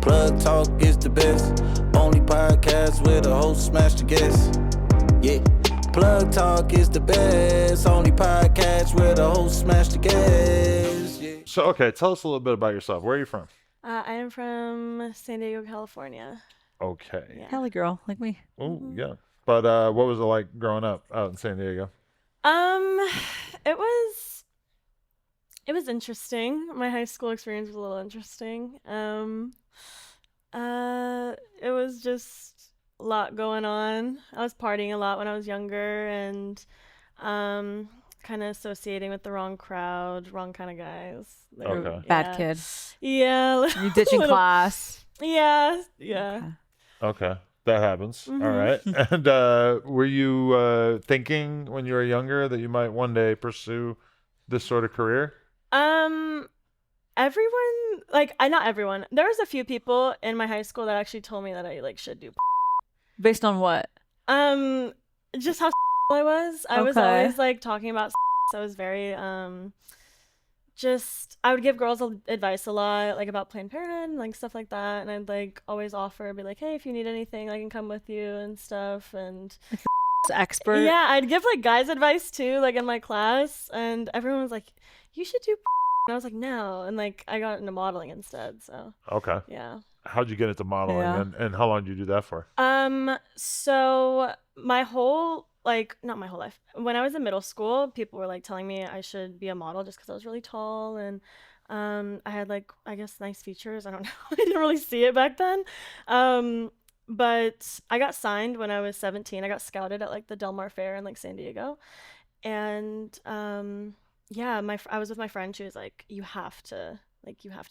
Plug Talk is the best. Only podcast where the host smash the guest. Yeah. Plug Talk is the best. Only podcast where the host smash the guest. Yeah. So, okay, tell us a little bit about yourself. Where are you from? I am from San Diego, California. Okay. Yeah. Cali girl, like me. Oh, yeah. But what was it like growing up out in San Diego? It was interesting. My high school experience was a little interesting. It was just a lot going on. I was partying a lot when I was younger and kind of associating with the wrong crowd, wrong kind of guys. Okay. Bad kid. Yeah. You ditching little- class. Yeah. Okay. That happens. Mhm. All right. And were you thinking when you were younger that you might one day pursue this sort of career? Everyone, not everyone. There was a few people in my high school that actually told me that I should do. Based on what? Just how I was. I was Okay. always talking about. I was very just I would give girls advice a lot, about Planned Parenthood, stuff like that, and I'd always offer, be like, hey, if you need anything, I can come with you and stuff, and Expert. yeah, I'd give guys advice too, in my class, and everyone was like, you should do. And I was like, no, and I got into modeling instead. So Okay. yeah. How'd you get into modeling Yeah. and how long did you do that for? So my whole not my whole life. When I was in middle school, people were telling me I should be a model just because I was really tall and I had I guess nice features. I don't know. I didn't really see it back then. But I got signed when I was 17. I got scouted at the Del Mar Fair in San Diego. And yeah, I was with my friend. She was like, you have to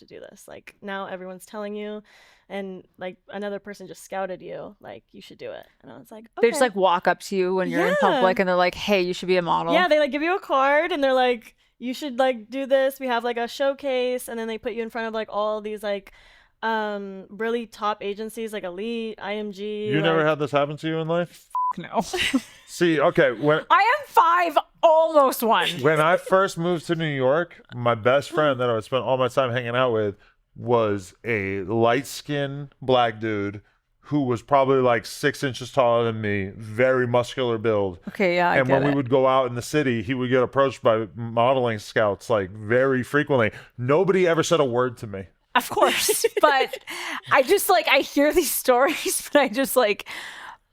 do this. Now everyone's telling you, and another person just scouted you. You should do it. And I was like, okay. They just walk up to you when you're in public and they're like, hey, you should be a model. Yeah, they give you a card and they're like, you should do this. We have a showcase, and then they put you in front of all these really top agencies like Elite, IMG. You never had this happen to you in life? No. See, okay, when I am 5, almost 1. when I first moved to New York, my best friend that I would spend all my time hanging out with was a light-skinned black dude who was probably 6 inches taller than me, very muscular build. Okay, yeah, And when we would go out in the city, he would get approached by modeling scouts very frequently. Nobody ever said a word to me. Of course. But I just I hear these stories, but I just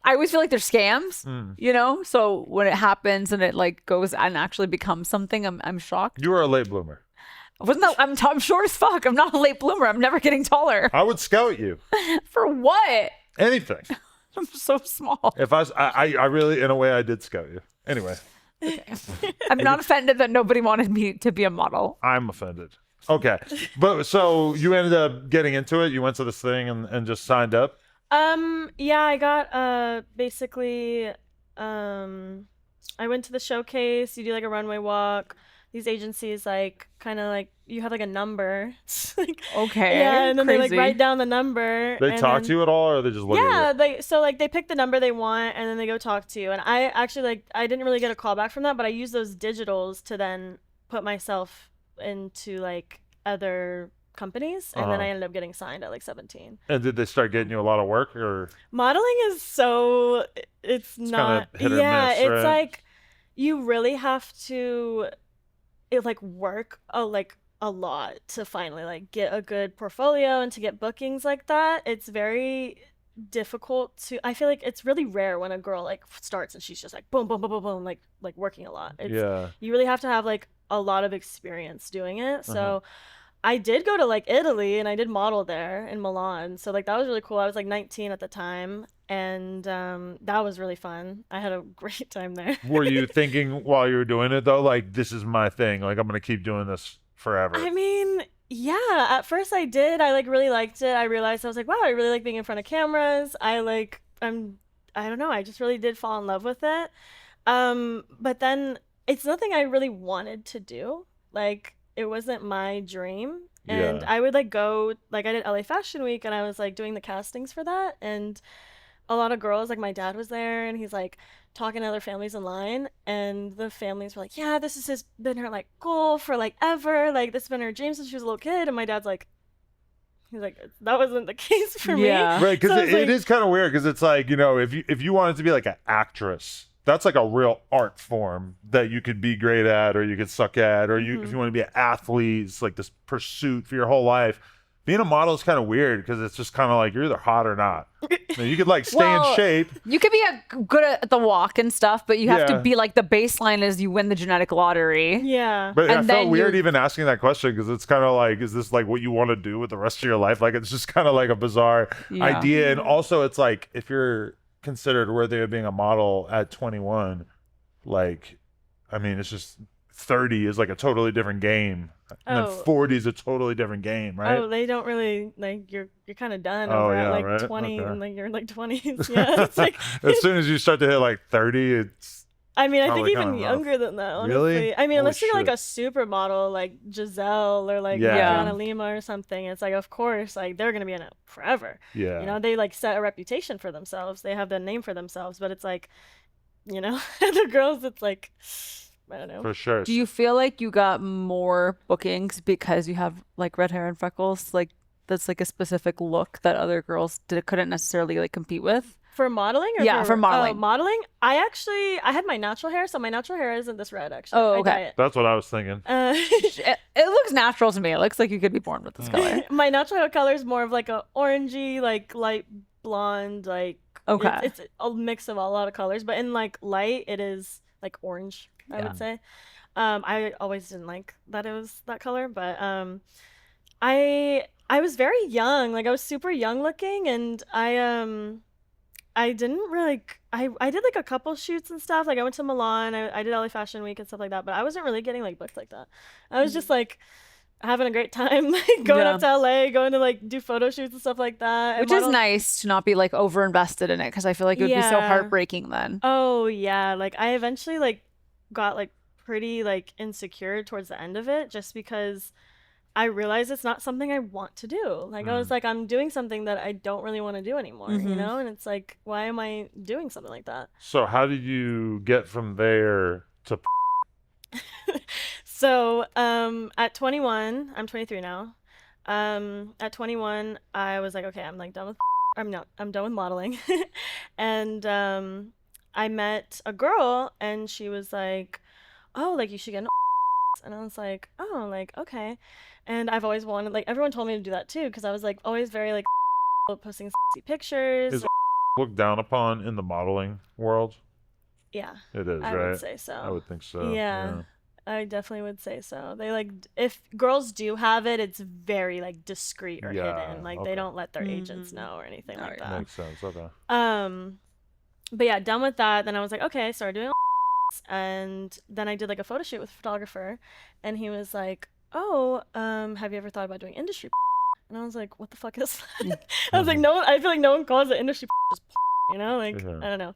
I always feel they're scams, So when it happens and it goes and actually becomes something, I'm shocked. You were a late bloomer. I'm short as fuck. I'm not a late bloomer. I'm never getting taller. I would scout you. For what? Anything. I'm so small. If I really, in a way, I did scout you. Anyway, I'm not offended that nobody wanted me to be a model. I'm offended. Okay. But so you ended up getting into it. You went to this thing and just signed up. Yeah, I got basically I went to the showcase. You do a runway walk. These agencies kind of you have a number. It's Okay. yeah, and then crazy. they write down the number. They and talk then, to you at all, or they just look yeah, at you? they pick the number they want and then they go talk to you. And I actually I didn't really get a call back from that, but I used those digitals to then put myself into other companies, and then I ended up getting signed at 17. And did they start getting you a lot of work, or? Modeling is so it's not kinda hit or yeah, miss, it's right? you really have to work a lot to finally get a good portfolio and to get bookings like that. It's very difficult to I feel it's really rare when a girl starts and she's just boom boom boom boom boom working a lot. Yeah. You really have to have a lot of experience doing it. So I did go to Italy and I did model there in Milan. So that was really cool. I was 19 at the time, and that was really fun. I had a great time there. Were you thinking while you were doing it though, this is my thing, I'm gonna keep doing this forever? I mean, yeah, at first I did. I really liked it. I realized I was wow, I really like being in front of cameras. I don't know, I just really did fall in love with it. But then it's nothing I really wanted to do. It wasn't my dream. And Yeah. I would go I did LA Fashion Week, and I was doing the castings for that, and a lot of girls, my dad was there, and he's talking to other families in line, and the families were yeah, this has been her goal for ever, this has been her dream since she was a little kid. And my dad's He's like, that wasn't the case for me. Yeah. Right, because So I was it like- is kind of weird because it's like, you know, if you wanted to be like an actress, that's like a real art form that you could be great at or you could suck at, or you if you want to be an athlete, it's like this pursuit for your whole life. Being a model is kind of weird because it's just kind of like you're either hot or not. Now, you could like stay Well, in shape. You could be good at the walk and stuff, but you have Yeah. to be like the baseline is you win the genetic lottery. Yeah. But I And felt then weird you're- even asking that question because it's kind of like, is this like what you want to do with the rest of your life? Like, it's just kind of like a bizarre Yeah. idea. And also, it's like, if you're considered worthy of being a model at 21, like, I mean, it's just 30 is like a totally different game. And Oh. then 40 is a totally different game, right? Oh, they don't really like you're kind of done Oh, over yeah, at like right? 20 Okay. and like you're like 20s. Yeah, it's like As soon as you start to hit like 30, it's I mean, I think probably even kinda rough. younger than that, honestly. Really? I mean, Holy unless you're like shit. a supermodel like Giselle or like Yeah. Adriana Lima or something, it's like of course like they're gonna be in it forever. yeah. You know, they like set a reputation for themselves. They have the name for themselves, but it's like, you know, the girls, it's like I don't know. For sure. Do you feel like you got more bookings because you have like red hair and freckles? Like that's like a specific look that other girls couldn't necessarily like compete with? For modeling or Yeah, for modeling. modeling, I had my natural hair, so my natural hair isn't this red actually. Oh, I okay. dye it. That's what I was thinking. It looks natural to me. It looks like you could be born with this color. My natural hair color is more of like a orangey, like light blonde, like Okay. It's a mix of a lot of colors, but in like light, it is like orange. I Yeah. would say. I always didn't like that it was that color, but I was very young, like I was super young looking, and I didn't really. I did like a couple shoots and stuff. Like I went to Milan. I did LA Fashion Week and stuff like that. But I wasn't really getting like booked like that. I was just like having a great time, like going up to LA, going to like do photo shoots and stuff like that. and Which is model- nice to not be like over invested in it because I feel like it would be so Yeah. heartbreaking then. Oh yeah, like I eventually like got like pretty like insecure towards the end of it, just because I realized it's not something I want to do. Like I was like, I'm doing something that I don't really want to do anymore, you know? And it's like, why am I doing something like that? So how did you get from there to So, at 21, I'm 23 now. At 21, I was like, okay, I'm like done with I'm done with modeling. And I met a girl and she was like, "Oh, like you should get an." And I was like, "Oh, like okay." And I've always wanted, like everyone told me to do that too, because I was like always very like posting sexy pictures. Is looked down upon in the modeling world? Yeah, It is, I right? would say so. I would think so. Yeah. I definitely would say so. They like if girls do have it, it's very like discreet or Yeah, hidden. Like okay. they don't let their agents know or anything like Alright. that. Makes sense. Okay. But yeah, done with that. Then I was like, okay, started doing and then I did like a photo shoot with a photographer, and he was like, "Oh, have you ever thought about doing industry?" And I was like, "What the fuck is that?" I was like, "No one." I feel like no one calls it industry, just you know, like Yeah. I don't know.